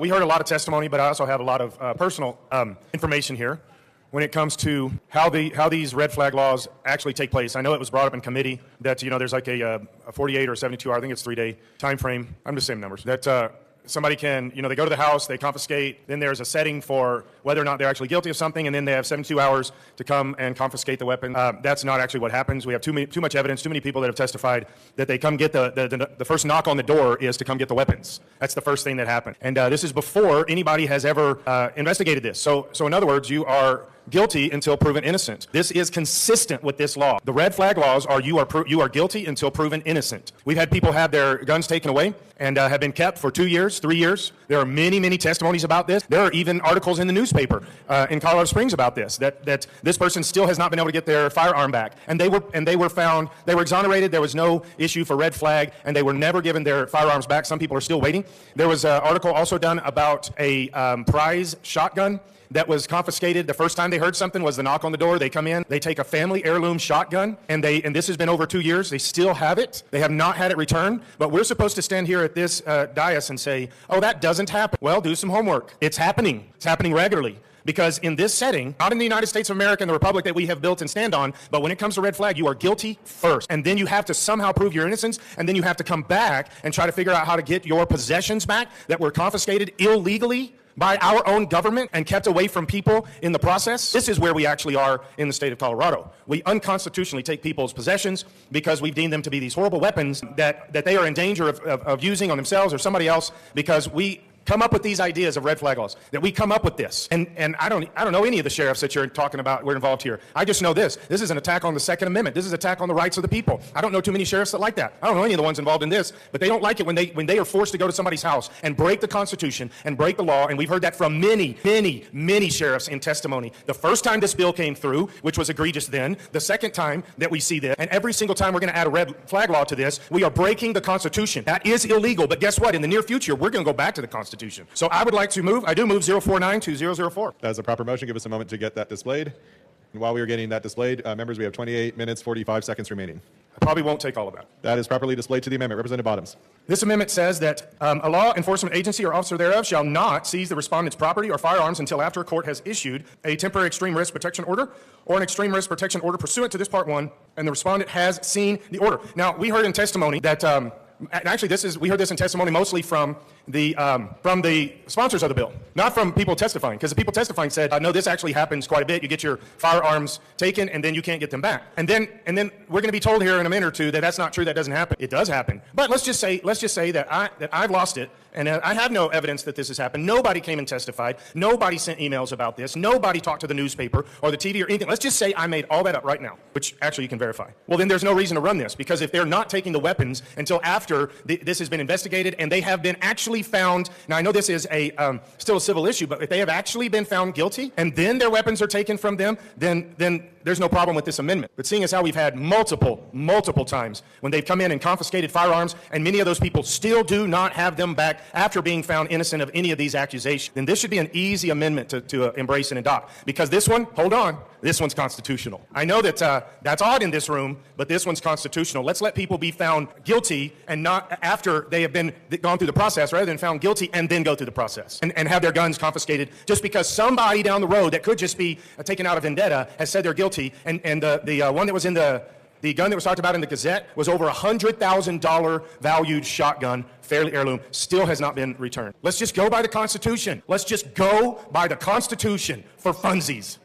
We heard a lot of testimony, but I also have a lot of personal information here when it comes to how these red flag laws actually take place. I know it was brought up in committee that, there's like a 48 or 72 hour, I think it's 3-day time frame. I'm just saying numbers. That somebody can, they go to the house, they confiscate, then there's a setting for whether or not they're actually guilty of something, and then they have 72 hours to come and confiscate the weapon. That's not actually what happens. We have too much evidence, too many people that have testified that they come get the first knock on the door is to come get the weapons. That's the first thing that happened. And this is before anybody has ever investigated this. So in other words, you are guilty until proven innocent. This is consistent with this law. The red flag laws are you are guilty until proven innocent. We've had people have their guns taken away and have been kept for 2 years, 3 years. There are many testimonies about this. There are even articles in the newspaper in Colorado Springs about this, that this person still has not been able to get their firearm back. And they were found, they were exonerated, there was no issue for red flag, and they were never given their firearms back. Some people are still waiting. There was an article also done about a prize shotgun that was confiscated. The first time they heard something was the knock on the door. They come in, they take a family heirloom shotgun, and this has been over 2 years. They still have it. They have not had it returned. But we're supposed to stand here at this dais and say, oh, that doesn't happen. Well, do some homework. It's happening. It's happening regularly. Because in this setting, not in the United States of America and the republic that we have built and stand on, but when it comes to red flag, you are guilty first. And then you have to somehow prove your innocence, and then you have to come back and try to figure out how to get your possessions back that were confiscated illegally by our own government and kept away from people in the process. This is where we actually are in the state of Colorado. We unconstitutionally take people's possessions because we've deemed them to be these horrible weapons that they are in danger of using on themselves or somebody else, because we come up with these ideas of red flag laws, that we come up with this. And I don't know any of the sheriffs that you're talking about we're involved here. I just know this. This is an attack on the Second Amendment. This is an attack on the rights of the people. I don't know too many sheriffs that like that. I don't know any of the ones involved in this, but they don't like it when they are forced to go to somebody's house and break the Constitution and break the law. And we've heard that from many sheriffs in testimony. The first time this bill came through, which was egregious then, the second time that we see this, and every single time we're going to add a red flag law to this, we are breaking the Constitution. That is illegal, but guess what? In the near future, we're going to go back to the Constitution. So I would like to move, I do move 049-2004. That's a proper motion. Give us a moment to get that displayed. And while we are getting that displayed, members, we have 28 minutes, 45 seconds remaining. I probably won't take all of that. That is properly displayed to the amendment. Representative Bottoms. This amendment says that a law enforcement agency or officer thereof shall not seize the respondent's property or firearms until after a court has issued a temporary extreme risk protection order or an extreme risk protection order pursuant to this Part 1, and the respondent has seen the order. Now, we heard in testimony that actually, we heard this in testimony mostly from the sponsors of the bill, not from people testifying, because the people testifying said, no, this actually happens quite a bit. You get your firearms taken, and then you can't get them back. And then we're going to be told here in a minute or two that that's not true. That doesn't happen. It does happen. But let's just say that I've lost it, and I have no evidence that this has happened. Nobody came and testified. Nobody sent emails about this. Nobody talked to the newspaper or the TV or anything. Let's just say I made all that up right now, which actually you can verify. Well, then there's no reason to run this, because if they're not taking the weapons until after this has been investigated and they have been actually found, now I know this is still a civil issue, but if they have actually been found guilty and then their weapons are taken from them, then there's no problem with this amendment. But seeing as how we've had multiple times when they've come in and confiscated firearms, and many of those people still do not have them back after being found innocent of any of these accusations, then this should be an easy amendment to embrace and adopt. Because this one, hold on, this one's constitutional. I know that that's odd in this room, but this one's constitutional. Let's let people be found guilty and not after they have gone through the process, rather than found guilty and then go through the process and have their guns confiscated just because somebody down the road that could just be taken out of vendetta has said they're guilty. And the one that was in the gun that was talked about in the Gazette was over $100,000 valued shotgun, fairly heirloom, still has not been returned. Let's just go by the Constitution. Let's just go by the Constitution for funsies.